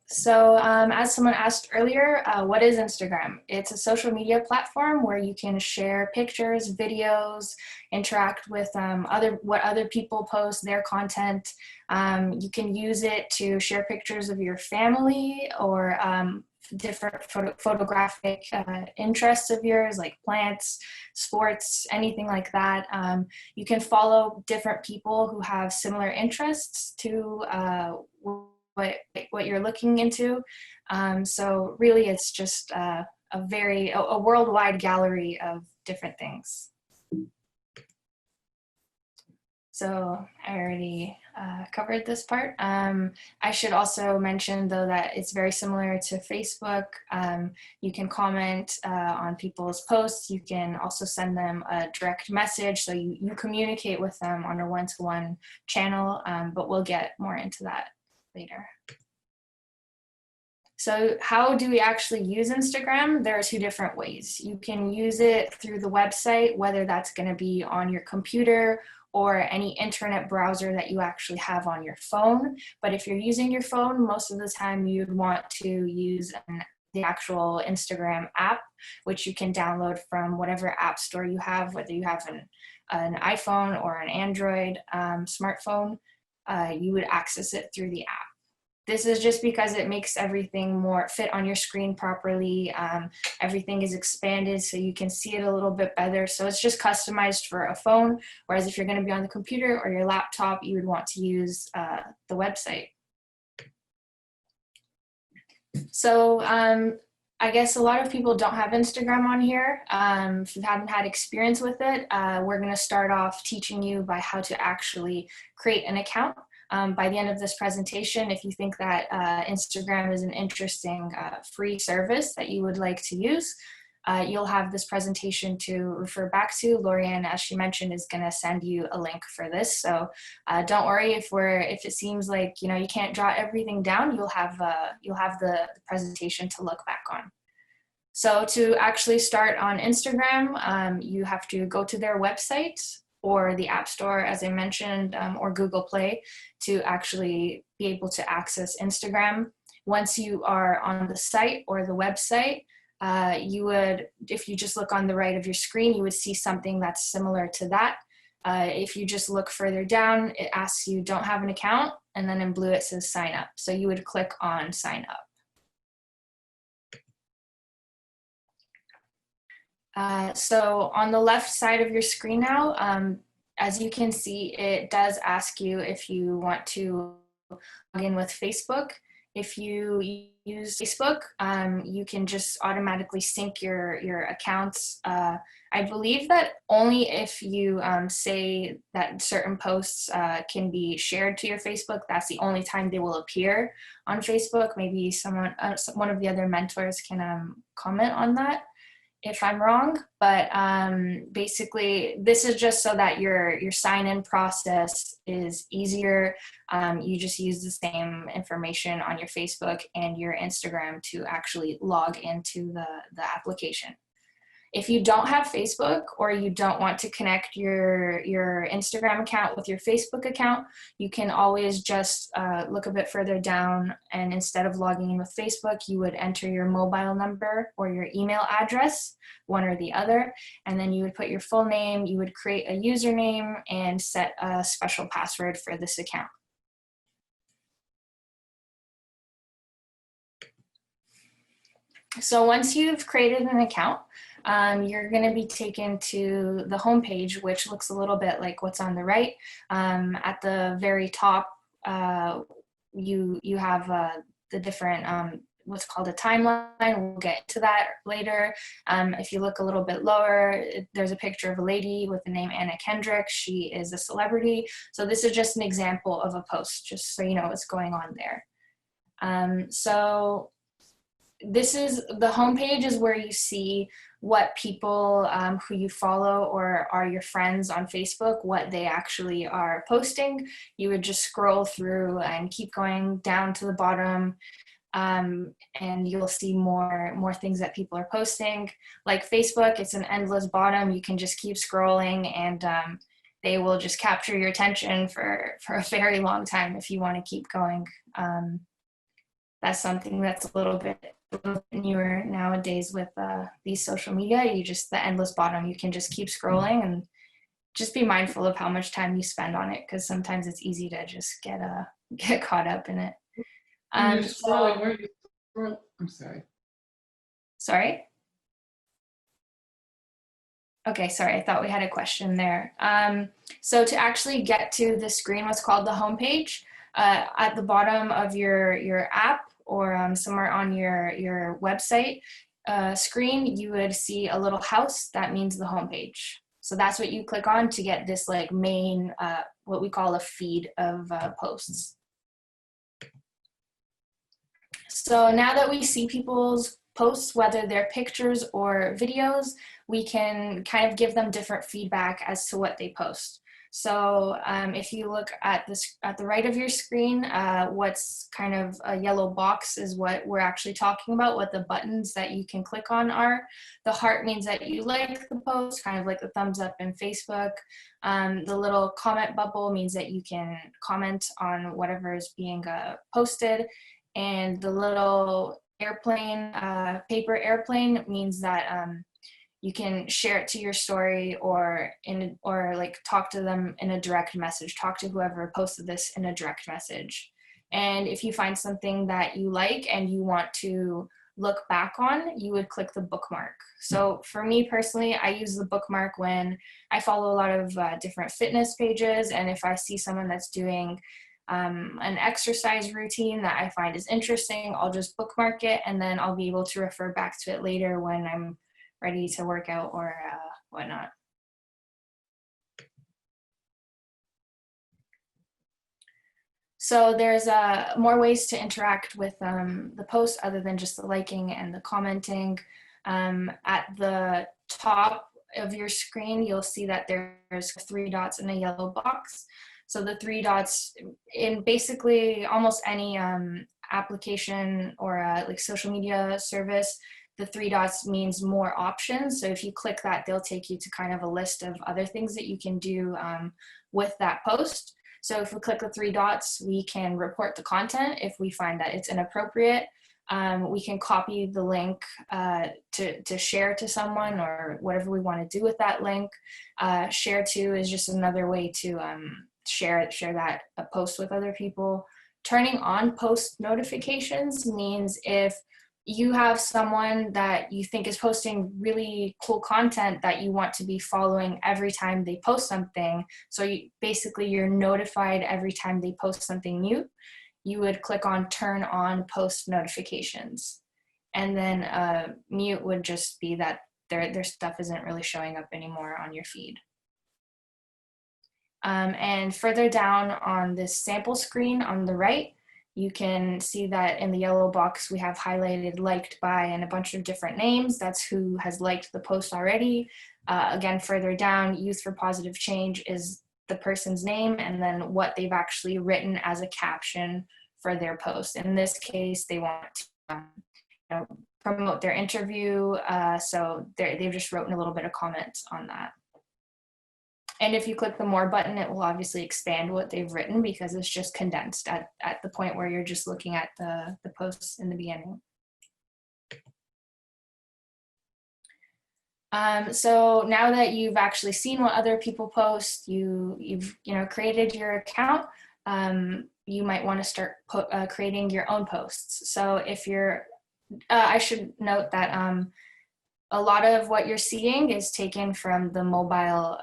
As someone asked earlier, what is Instagram? It's a social media platform where you can share pictures, videos, interact with what other people post, their content. You can use it to share pictures of your family or different photographic interests of yours, like plants, sports, anything like that. You can follow different people who have similar interests to what you're looking into. So really it's just a worldwide gallery of different things. So I already covered this part. I should also mention though that it's very similar to Facebook. You can comment on people's posts. You can also send them a direct message. So you communicate with them on a one-to-one channel, but we'll get more into that later. So how do we actually use Instagram? There are two different ways. You can use it through the website, whether that's going to be on your computer or any internet browser that you actually have on your phone. But if you're using your phone, most of the time you'd want to use the actual Instagram app, which you can download from whatever app store you have, whether you have an iPhone or an Android smartphone, you would access it through the app. This is just because it makes everything more fit on your screen properly. Everything is expanded so you can see it a little bit better. So it's just customized for a phone. Whereas if you're going to be on the computer or your laptop, you would want to use the website. So I guess a lot of people don't have Instagram on here. If you haven't had experience with it, we're going to start off teaching you by how to actually create an account. By the end of this presentation, if you think that Instagram is an interesting free service that you would like to use, you'll have this presentation to refer back to. Lorianne, as she mentioned, is going to send you a link for this. So don't worry if it seems like you can't jot everything down. You'll have the presentation to look back on. So to actually start on Instagram, you have to go to their website or the App Store, as I mentioned, or Google Play to actually be able to access Instagram. Once you are on the site or the website, you would, if you just look on the right of your screen, you would see something that's similar to that. If you just look further down, it asks you don't have an account, and then in blue it says sign up. So you would click on sign up. So on the left side of your screen now, as you can see, it does ask you if you want to log in with Facebook. If you use Facebook, you can just automatically sync your accounts. I believe that only if you say that certain posts can be shared to your Facebook, that's the only time they will appear on Facebook. Maybe one of the other mentors can comment on that if I'm wrong, but basically this is just so that your sign-in process is easier. You just use the same information on your Facebook and your Instagram to actually log into the application. If you don't have Facebook or you don't want to connect your Instagram account with your Facebook account, you can always just look a bit further down, and instead of logging in with Facebook, you would enter your mobile number or your email address, one or the other, and then you would put your full name, you would create a username and set a special password for this account. So once you've created an account, you're going to be taken to the home page, which looks a little bit like what's on the right. At the very top, you have the different what's called a timeline. We'll get to that later. If you look a little bit lower, there's a picture of a lady with the name Anna Kendrick. She is a celebrity. So this is just an example of a post, just so you know what's going on there. So this is the homepage is where you see what people who you follow or are your friends on Facebook, what they actually are posting. You would just scroll through and keep going down to the bottom, and you'll see more things that people are posting. Like Facebook, it's an endless bottom. You can just keep scrolling, and they will just capture your attention for a very long time if you want to keep going. that's something that's a little bit newer nowadays with these social media. You just, the endless bottom, you can just keep scrolling, and just be mindful of how much time you spend on it, because sometimes it's easy to just get caught up in it. When you're scrolling, So, where you scroll, I'm sorry. sorry. Okay, sorry, I thought we had a question there. So to actually get to the screen, what's called the home page, at the bottom of your app, or somewhere on your website screen, you would see a little house. That means the home page. So that's what you click on to get this like main, what we call a feed of posts. So now that we see people's posts, whether they're pictures or videos, we can kind of give them different feedback as to what they post. So if you look at this at the right of your screen, what's kind of a yellow box is what we're actually talking about, what the buttons that you can click on are. The heart means that you like the post, kind of like the thumbs up in Facebook. The little comment bubble means that you can comment on whatever is being posted. And the little airplane, paper airplane, means that you can share it to your story, or like talk to them in a direct message, talk to whoever posted this in a direct message. And if you find something that you like and you want to look back on, you would click the bookmark. So for me personally, I use the bookmark when I follow a lot of different fitness pages, and if I see someone that's doing an exercise routine that I find is interesting, I'll just bookmark it, and then I'll be able to refer back to it later when I'm ready to work out or whatnot. So there's more ways to interact with the post other than just the liking and the commenting. At the top of your screen, you'll see that there's 3 dots in a yellow box. So the 3 dots in basically almost any application or like social media service, the 3 dots means more options. So if you click that, they'll take you to kind of a list of other things that you can do with that post. So if we click the 3 dots, we can report the content if we find that it's inappropriate. We can copy the link to share to someone, or whatever we want to do with that link. Share to is just another way to share that post with other people. Turning on post notifications means if you have someone that you think is posting really cool content that you want to be following every time they post something, so you're notified every time they post something new, you would click on turn on post notifications. And then mute would just be that their stuff isn't really showing up anymore on your feed. And further down on this sample screen on the right, you can see that in the yellow box we have highlighted liked by and a bunch of different names. That's who has liked the post already. Again, further down, Youth for Positive Change is the person's name, and then what they've actually written as a caption for their post. In this case, they want to promote their interview, so they've just written a little bit of comments on that. And if you click the more button, it will obviously expand what they've written, because it's just condensed at the point where you're just looking at the posts in the beginning. So now that you've actually seen what other people post, you've created your account, you might want to start creating your own posts. So if you're, I should note that a lot of what you're seeing is taken from the mobile,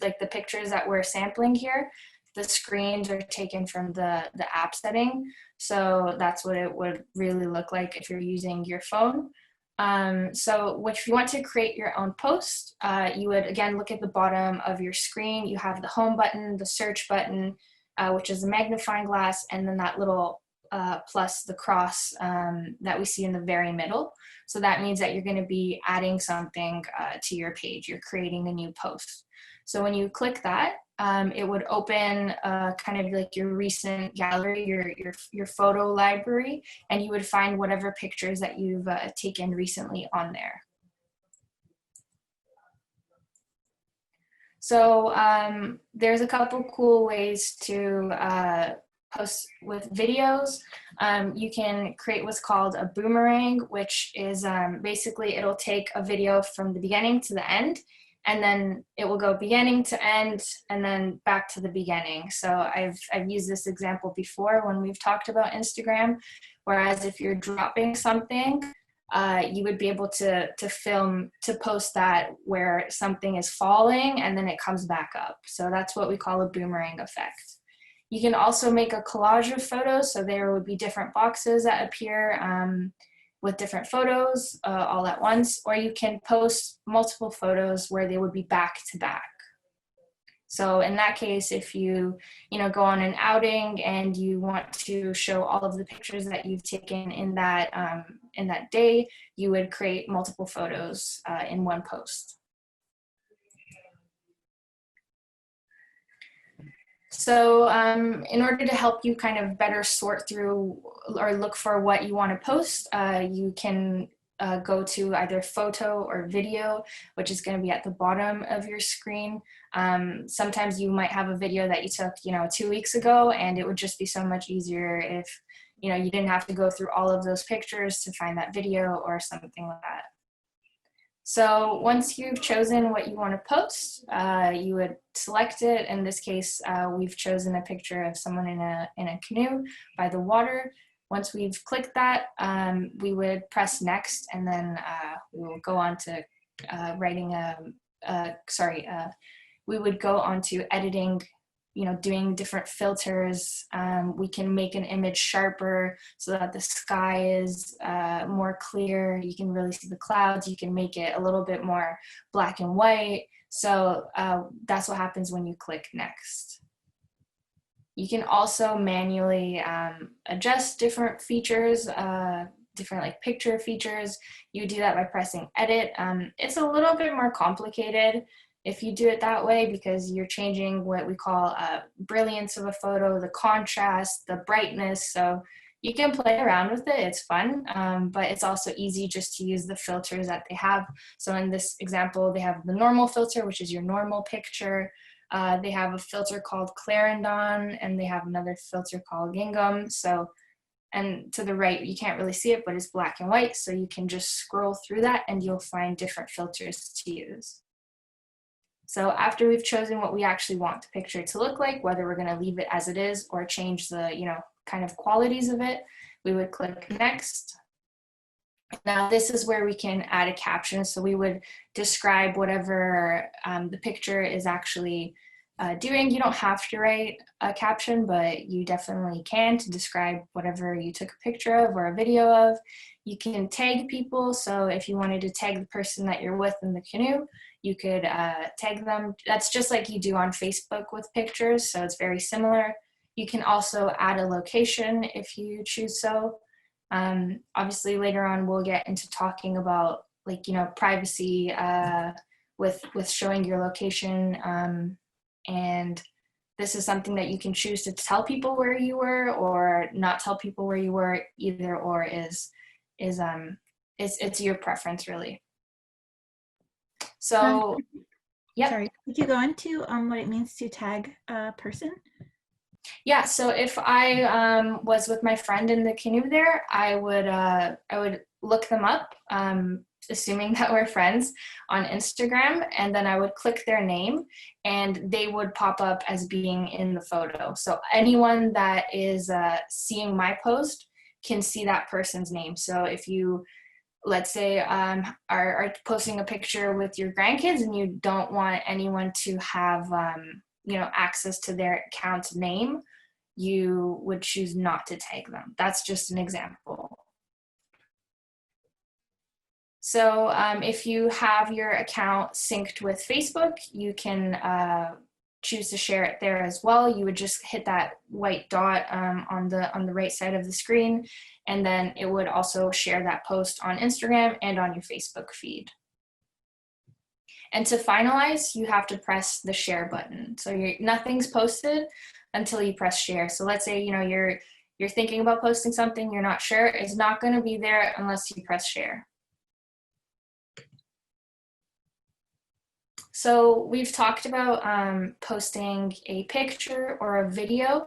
like the pictures that we're sampling here. The screens are taken from the app setting. So that's what it would really look like if you're using your phone. So if you want to create your own post, you would again look at the bottom of your screen. You have the home button, the search button, which is a magnifying glass, and then that little plus the cross that we see in the very middle. So that means that you're going to be adding something to your page. You're creating a new post. So when you click that, it would open kind of like your recent gallery, your photo library, and you would find whatever pictures that you've taken recently on there. So there's a couple cool ways to post with videos, you can create what's called a boomerang, which is basically it'll take a video from the beginning to the end, and then it will go beginning to end and then back to the beginning. So I've used this example before when we've talked about Instagram, whereas if you're dropping something, you would be able to post that where something is falling and then it comes back up. So that's what we call a boomerang effect. You can also make a collage of photos. So there would be different boxes that appear with different photos all at once, or you can post multiple photos where they would be back to back. So in that case, if you go on an outing and you want to show all of the pictures that you've taken in that day, you would create multiple photos in one post. So in order to help you kind of better sort through or look for what you want to post, you can go to either photo or video, which is going to be at the bottom of your screen. Sometimes you might have a video that you took, 2 weeks ago, and it would just be so much easier if, you didn't have to go through all of those pictures to find that video or something like that. So once you've chosen what you want to post, you would select it. In this case, we've chosen a picture of someone in a canoe by the water. Once we've clicked that, we would press next, and then we will go on to we would go on to editing, doing different filters. We can make an image sharper so that the sky is more clear. You can really see the clouds. You can make it a little bit more black and white. So that's what happens when you click next. You can also manually adjust different features, different like picture features. You do that by pressing edit. It's a little bit more complicated if you do it that way, because you're changing what we call brilliance of a photo, the contrast, the brightness. So you can play around with it. It's fun, but it's also easy just to use the filters that they have. So in this example, they have the normal filter, which is your normal picture. They have a filter called Clarendon, and they have another filter called Gingham. So, and to the right, you can't really see it, but it's black and white. So you can just scroll through that and you'll find different filters to use. So after we've chosen what we actually want the picture to look like, whether we're going to leave it as it is or change the, kind of qualities of it, we would click next. Now this is where we can add a caption. So we would describe whatever the picture is actually doing. You don't have to write a caption, but you definitely can to describe whatever you took a picture of or a video of. You can tag people. So if you wanted to tag the person that you're with in the canoe, you could tag them. That's just like you do on Facebook with pictures. So it's very similar. You can also add a location if you choose so. Obviously later on we'll get into talking about privacy with showing your location, and this is something that you can choose to tell people where you were or not tell people where you were. Either or is it's your preference really. So yeah. Sorry, could you go into what it means to tag a person? Yeah, so if I was with my friend in the canoe there, I would look them up, assuming that we're friends, on Instagram, and then I would click their name and they would pop up as being in the photo. So anyone that is seeing my post can see that person's name. So if you, let's say, are posting a picture with your grandkids and you don't want anyone to have access to their account's name, you would choose not to tag them. That's just an example. So if you have your account synced with Facebook, you can choose to share it there as well. You would just hit that white dot on the right side of the screen, and then it would also share that post on Instagram and on your Facebook feed. And to finalize, you have to press the share button. So nothing's posted until you press share. So let's say you're thinking about posting something, you're not sure, it's not going to be there unless you press share. So we've talked about posting a picture or a video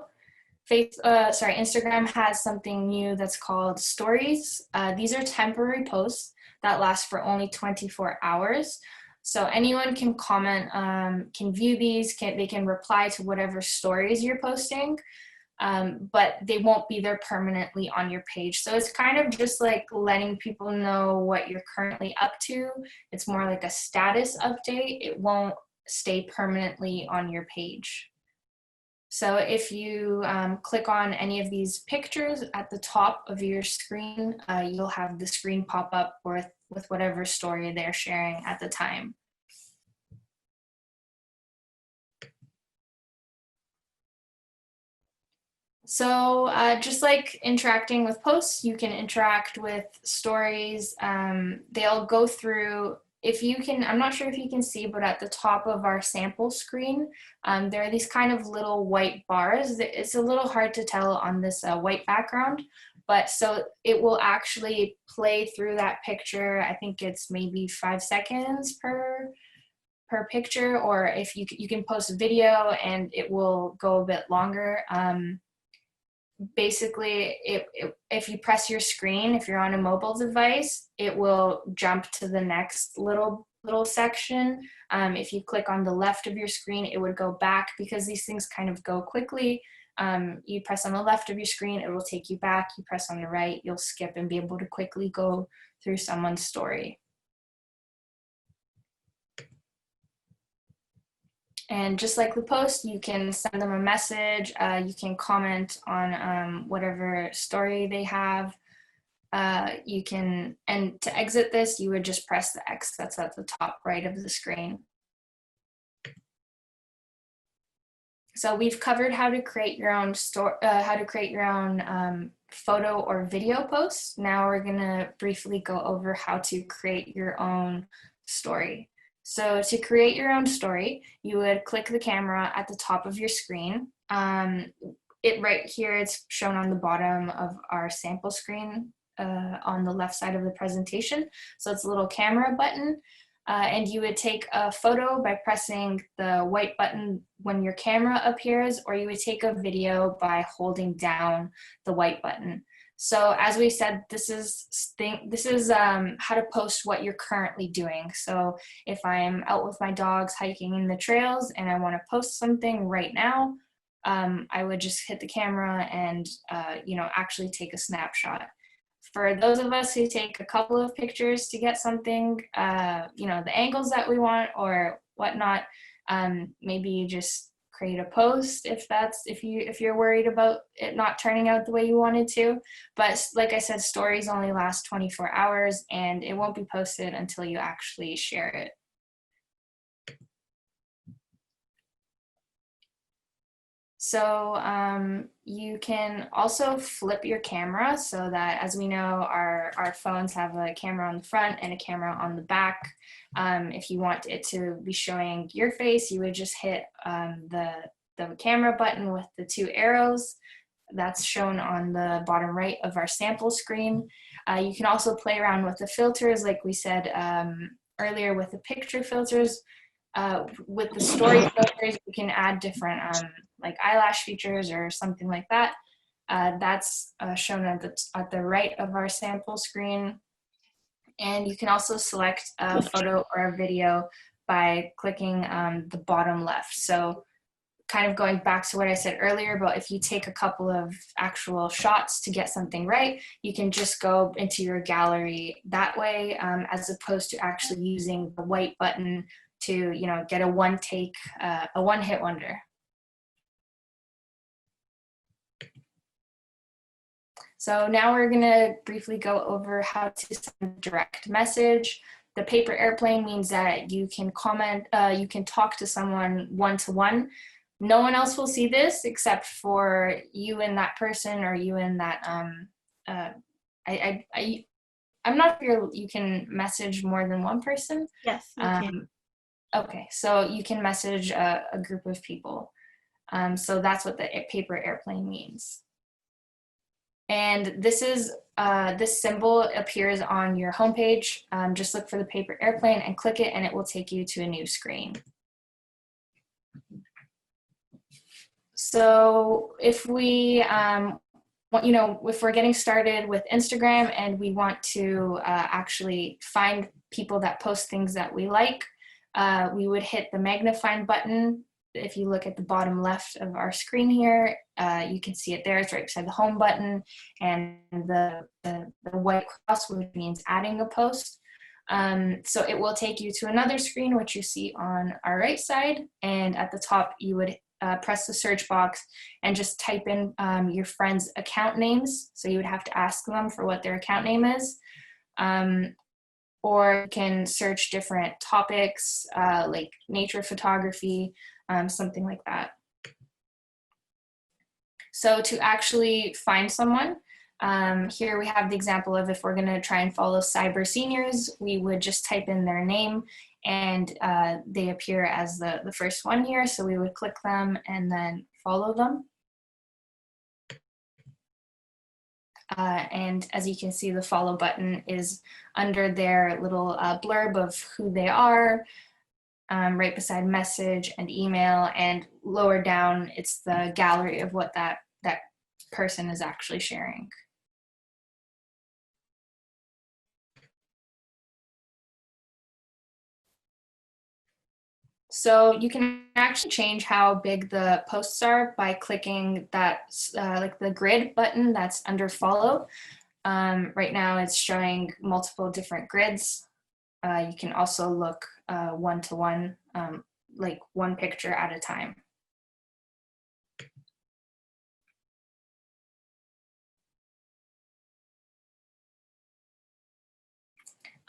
Instagram has something new that's called stories. These are temporary posts that last for only 24 hours. So anyone can comment, can view these, they can reply to whatever stories you're posting, but they won't be there permanently on your page. So it's kind of just like letting people know what you're currently up to. It's more like a status update. It won't stay permanently on your page. So if you click on any of these pictures at the top of your screen, you'll have the screen pop up with whatever story they're sharing at the time. So just like interacting with posts, you can interact with stories. They'll go through, if you can, I'm not sure if you can see, but at the top of our sample screen, there are these kind of little white bars. It's a little hard to tell on this white background, but so it will actually play through that picture. I think it's maybe 5 seconds per picture, or if you can post a video and it will go a bit longer. Basically, if you press your screen, if you're on a mobile device, it will jump to the next little section. If you click on the left of your screen, it would go back, because these things kind of go quickly. You press on the left of your screen, it will take you back. You press on the right, you'll skip and be able to quickly go through someone's story. And just like the post, you can send them a message, you can comment on whatever story they have. You can, and to exit this, you would just press the X that's at the top right of the screen. So we've covered how to create your own photo or video posts. Now we're gonna briefly go over how to create your own story. So to create your own story, you would click the camera at the top of your screen. Right here, it's shown on the bottom of our sample screen on the left side of the presentation. So it's a little camera button, and you would take a photo by pressing the white button when your camera appears, or you would take a video by holding down the white button. So as we said, this is how to post what you're currently doing. So if I'm out with my dogs hiking in the trails and I want to post something right now, I would just hit the camera and actually take a snapshot. For those of us who take a couple of pictures to get something, the angles that we want or whatnot, maybe you just create a post if you're worried about it not turning out the way you wanted to. But like I said, stories only last 24 hours and it won't be posted until you actually share it. So you can also flip your camera, so that, as we know, our phones have a camera on the front and a camera on the back. If you want it to be showing your face, you would just hit the camera button with the 2 arrows. That's shown on the bottom right of our sample screen. You can also play around with the filters, like we said earlier with the picture filters. With the story filters, you can add different like eyelash features or something like that. That's shown at the right of our sample screen. And you can also select a photo or a video by clicking the bottom left. So kind of going back to what I said earlier about if you take a couple of actual shots to get something right, you can just go into your gallery that way, as opposed to actually using the white button to get a one-hit wonder. So now we're going to briefly go over how to send a direct message. The paper airplane means that you can comment, you can talk to someone one-to-one. No one else will see this except for you and that person, or you and that. I'm not sure you can message more than one person. Yes, you can. Okay, so you can message a group of people. So that's what the paper airplane means. And this symbol appears on your homepage. Just look for the paper airplane and click it, and it will take you to a new screen. So if we if we're getting started with Instagram and we want to actually find people that post things that we like, we would hit the magnifying button. If you look at the bottom left of our screen here, you can see it there. It's right beside the home button and the white cross, which means adding a post. So it will take you to another screen, which you see on our right side. And at the top, you would press the search box and just type in your friends' account names. So you would have to ask them for what their account name is. Or you can search different topics like nature photography, something like that. So to actually find someone, here we have the example of if we're going to try and follow cyber seniors, we would just type in their name and they appear as the first one here. So we would click them and then follow them. And as you can see, the follow button is under their little blurb of who they are, right beside message and email, and lower down, it's the gallery of what that person is actually sharing. So you can actually change how big the posts are by clicking that, like the grid button that's under follow. Right now it's showing multiple different grids. You can also look one-to-one, like one picture at a time.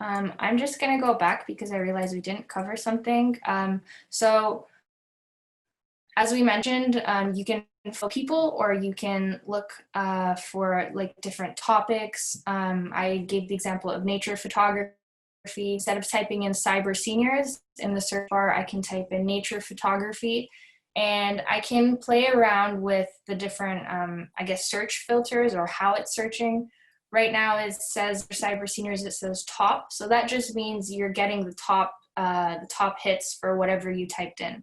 I'm just going to go back because I realized we didn't cover something. So as we mentioned, you can follow people or you can look for like different topics. I gave the example of nature photography. Instead of typing in cyber seniors in the search bar, I can type in nature photography and I can play around with the different, I guess, search filters or how it's searching. Right now it says for cyber seniors, it says top. So that just means you're getting the top hits for whatever you typed in.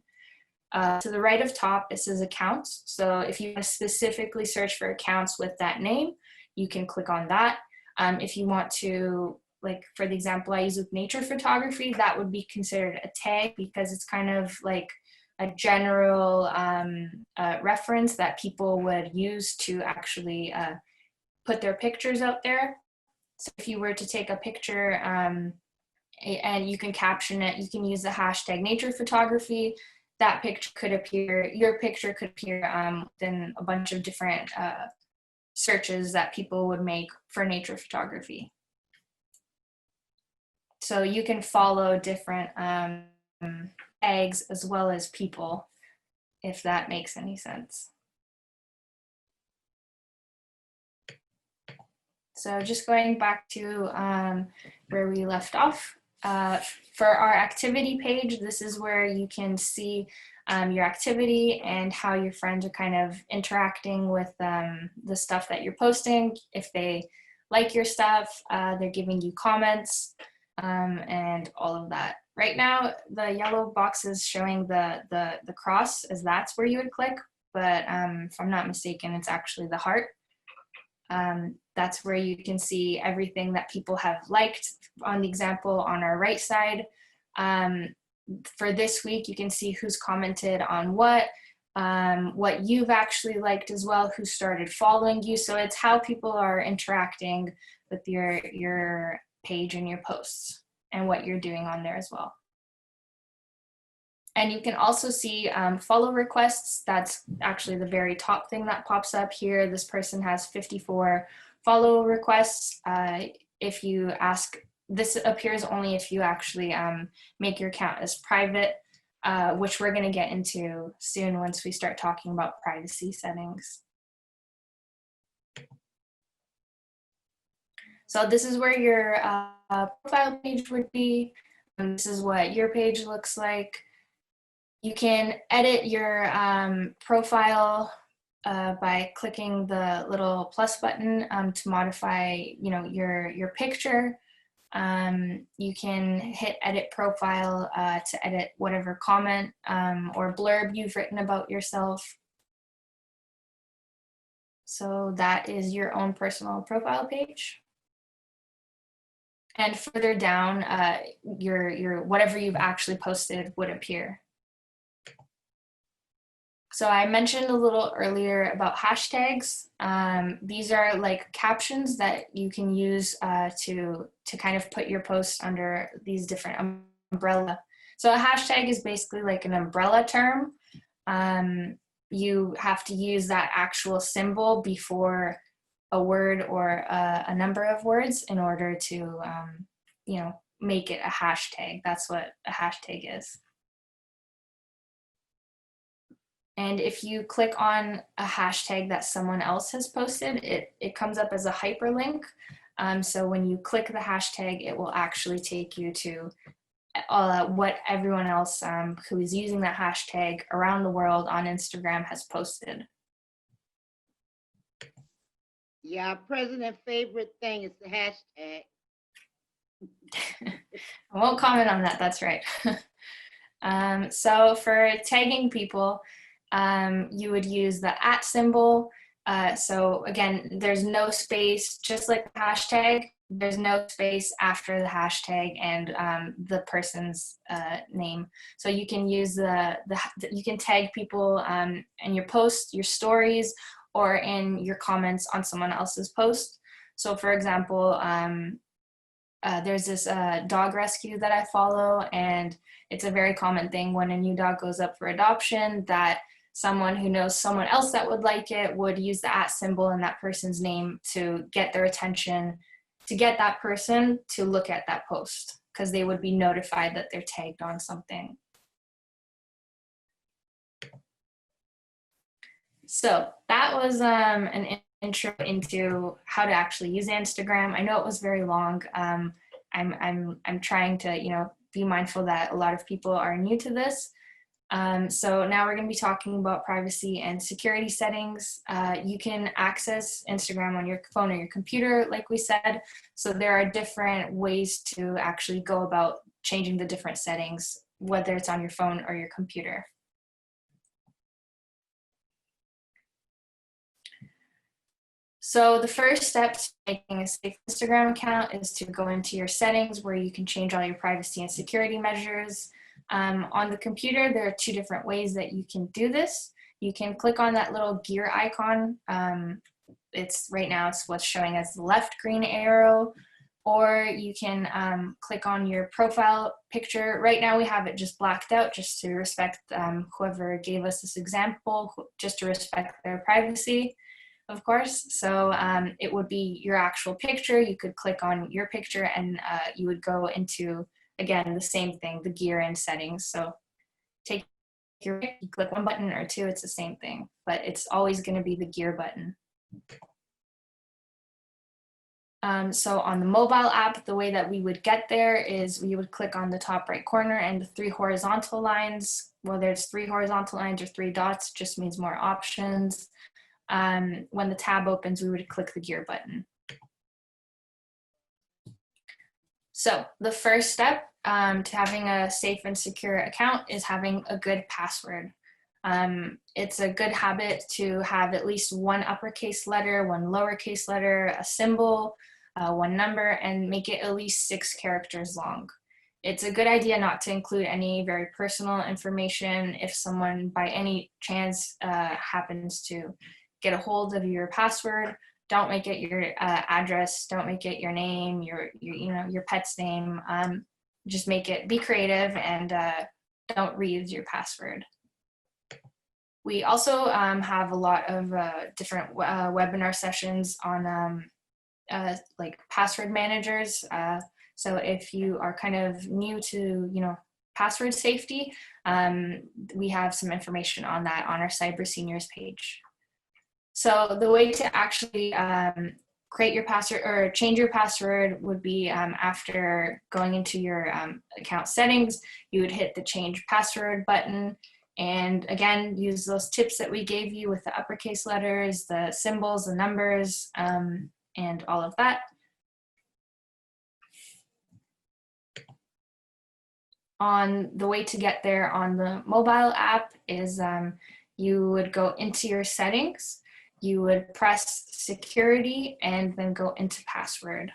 To the right of top, it says accounts. So if you want to specifically search for accounts with that name, you can click on that. If you want to, like for the example I use with nature photography, that would be considered a tag because it's kind of like a general reference that people would use to actually put their pictures out there. So if you were to take a picture and you can caption it, you can use the hashtag nature photography. That picture could appear, your picture could appear within a bunch of different searches that people would make for nature photography. So you can follow different tags as well as people, if that makes any sense. So just going back to where we left off, for our activity page, this is where you can see your activity and how your friends are kind of interacting with the stuff that you're posting. If they like your stuff, they're giving you comments and all of that. Right now, the yellow box is showing the cross, as that's where you would click, but if I'm not mistaken, it's actually the heart. That's where you can see everything that people have liked on the example on our right side. For this week, you can see who's commented on what you've actually liked as well, who started following you. So it's how people are interacting with your page and your posts and what you're doing on there as well. And you can also see follow requests. That's actually the very top thing that pops up here. This person has 54 follow requests. If you ask, this appears only if you actually make your account as private, which we're going to get into soon once we start talking about privacy settings. So this is where your profile page would be. And this is what your page looks like. You can edit your profile by clicking the little plus button to modify, your picture. You can hit edit profile to edit whatever comment or blurb you've written about yourself. So that is your own personal profile page. And further down, your whatever you've actually posted would appear. So I mentioned a little earlier about hashtags. These are like captions that you can use to kind of put your post under these different umbrella. So a hashtag is basically like an umbrella term. You have to use that actual symbol before a word or a number of words in order to, make it a hashtag. That's what a hashtag is. And if you click on a hashtag that someone else has posted, it comes up as a hyperlink. So when you click the hashtag, it will actually take you to what everyone else who is using that hashtag around the world on Instagram has posted. Yeah, our president's favorite thing is the hashtag. I won't comment on that, that's right. So for tagging people, you would use the @ symbol. So again, there's no space, just like the hashtag, there's no space after the hashtag and the person's name. So you can use you can tag people in your posts, your stories, or in your comments on someone else's post. So for example, there's this dog rescue that I follow, and it's a very common thing when a new dog goes up for adoption that someone who knows someone else that would like it would use the @ symbol in that person's name to get their attention, to get that person to look at that post, because they would be notified that they're tagged on something. So that was an intro into how to actually use Instagram. I know it was very long. I'm trying to be mindful that a lot of people are new to this. So now we're going to be talking about privacy and security settings. You can access Instagram on your phone or your computer, like we said. So there are different ways to actually go about changing the different settings, whether it's on your phone or your computer. So the first step to making a safe Instagram account is to go into your settings where you can change all your privacy and security measures. On the computer, there are 2 different ways that you can do this. You can click on that little gear icon. Right now it's what's showing as the left green arrow, or you can click on your profile picture. Right now we have it just blacked out just to respect whoever gave us this example, just to respect their privacy, of course. So it would be your actual picture. You could click on your picture and you would go into, again, the same thing, the gear and settings. So you click 1 button or 2, it's the same thing, but it's always going to be the gear button. So on the mobile app, the way that we would get there is we would click on the top right corner and the 3 horizontal lines. Whether it's 3 horizontal lines or 3 dots, just means more options. When the tab opens, we would click the gear button. So the first step to having a safe and secure account is having a good password. It's a good habit to have at least 1 uppercase letter, 1 lowercase letter, a symbol, 1 number, and make it at least 6 characters long. It's a good idea not to include any very personal information. If someone by any chance happens to get a hold of your password, don't make it your address, don't make it your name, your pet's name. Just be creative and don't reuse your password. We also have a lot of different webinar sessions on like password managers. So if you are kind of new to password safety, we have some information on that on our Cyber Seniors page. So the way to actually create your password or change your password would be after going into your account settings, you would hit the change password button. And again, use those tips that we gave you with the uppercase letters, the symbols, the numbers, and all of that. On the way to get there on the mobile app is you would go into your settings you would press security and then go into password.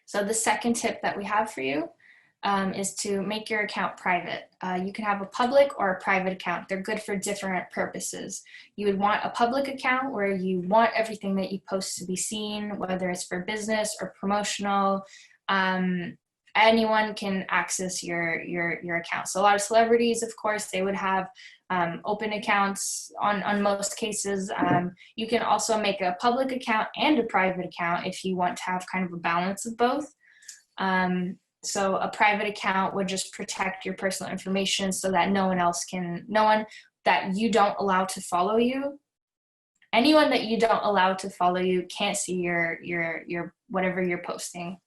So the second tip that we have for you is to make your account private. You can have a public or a private account. They're good for different purposes. You would want a public account where you want everything that you post to be seen, whether it's for business or promotional. Anyone can access your account. So a lot of celebrities, of course, they would have open accounts on most cases. You can also make a public account and a private account if you want to have kind of a balance of both. So a private account would just protect your personal information so that no one that you don't allow to follow you, anyone that you don't allow to follow you can't see your whatever you're posting.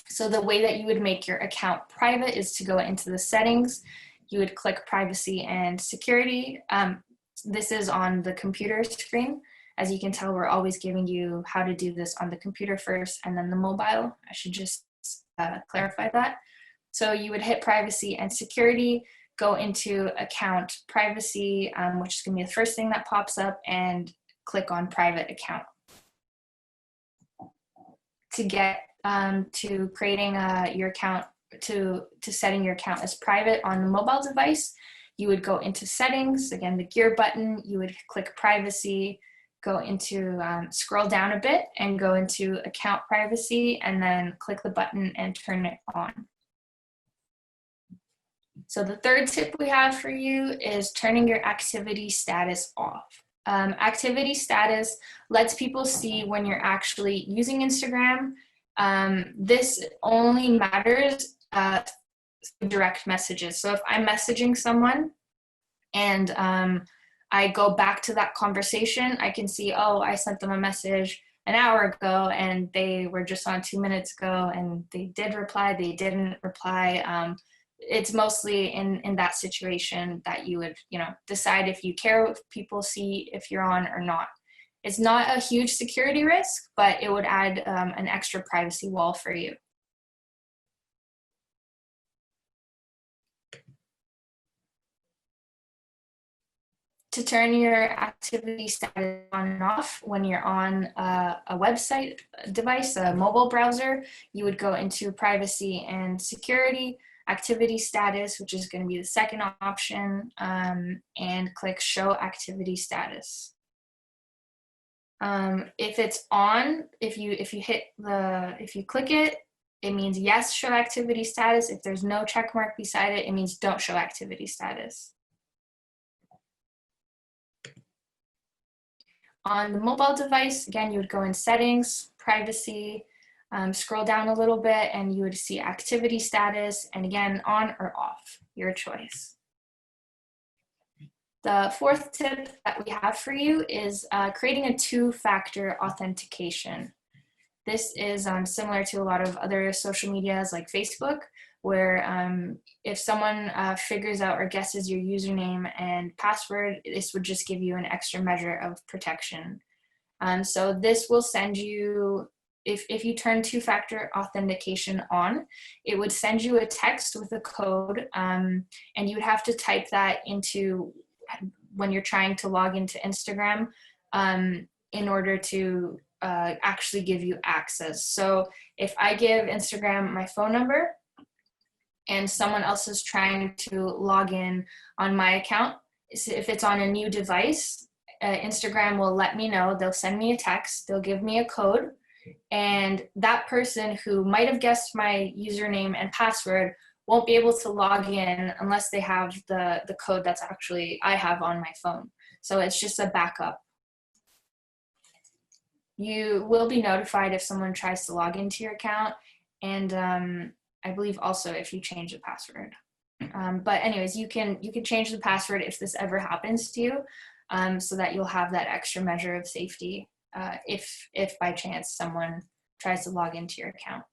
So the way that you would make your account private is to go into the settings. You would click privacy and security. This is on the computer screen. As you can tell, we're always giving you how to do this on the computer first and then the mobile. I should just clarify that. So you would hit privacy and security, go into account privacy, which is gonna be the first thing that pops up, and click on private account. To get to creating your account, to setting your account as private on the mobile device, you would go into settings, again, the gear button, you would click privacy, go into, scroll down a bit and go into account privacy, and then click the button and turn it on. So the third tip we have for you is turning your activity status off. Activity status lets people see when you're actually using Instagram. This only matters through direct messages. So if I'm messaging someone and I go back to that conversation, I can see, oh, I sent them a message an hour ago and they were just on 2 minutes ago and they did reply, they didn't reply. It's mostly in that situation that you would, decide if you care if people see if you're on or not. It's not a huge security risk, but it would add an extra privacy wall for you. To turn your activity status on and off when you're on a website device, a mobile browser, you would go into privacy and security, activity status, which is going to be the second option, and click show activity status. If it's on, if you click it, it means yes, show activity status. If there's no check mark beside it, it means don't show activity status. On the mobile device, again, you would go in settings, privacy, scroll down a little bit, and you would see activity status, and again, on or off, your choice. The fourth tip that we have for you is creating a two-factor authentication. This is similar to a lot of other social medias like Facebook, where if someone figures out or guesses your username and password, this would just give you an extra measure of protection. So this will send you, if you turn two-factor authentication on, it would send you a text with a code, and you would have to type that into when you're trying to log into Instagram in order to actually give you access. So if I give Instagram my phone number and someone else is trying to log in on my account, if it's on a new device, Instagram will let me know. They'll send me a text, they'll give me a code, and that person who might have guessed my username and password won't be able to log in unless they have the code that's actually I have on my phone. So it's just a backup. You will be notified if someone tries to log into your account, and I believe also if you change the password. But anyways, you can change the password if this ever happens to you, so that you'll have that extra measure of safety if by chance someone tries to log into your account.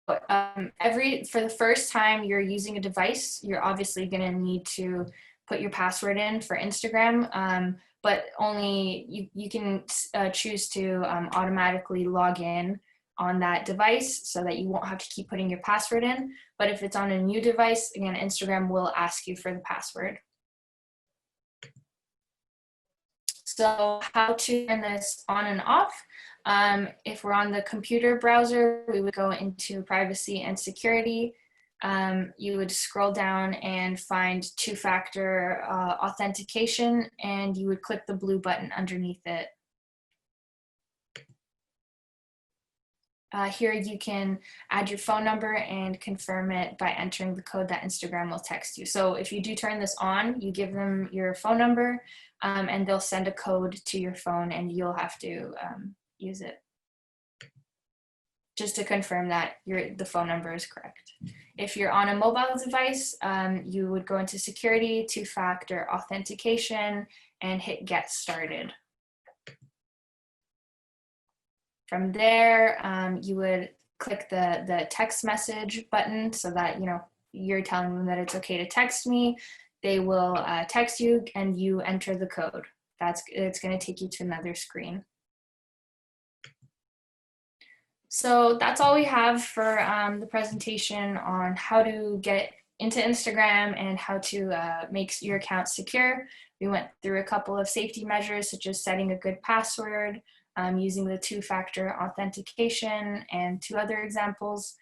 For the first time you're using a device, you're obviously going to need to put your password in for Instagram, but only you can choose to automatically log in on that device so that you won't have to keep putting your password in. But if it's on a new device, again, Instagram will ask you for the password. So how to turn this on and off? If we're on the computer browser, we would go into privacy and security. You would scroll down and find two-factor authentication, and you would click the blue button underneath it. Here you can add your phone number and confirm it by entering the code that Instagram will text you. So if you do turn this on, you give them your phone number and they'll send a code to your phone and you'll have to use it just to confirm that the phone number is correct. If you're on a mobile device, you would go into security, two-factor authentication, and hit get started. From there, you would click the text message button so that you're telling them that it's okay to text me. They will text you and you enter the code. It's going to take you to another screen. So that's all we have for the presentation on how to get into Instagram and how to make your account secure. We went through a couple of safety measures such as setting a good password, using the two-factor authentication, and 2 other examples.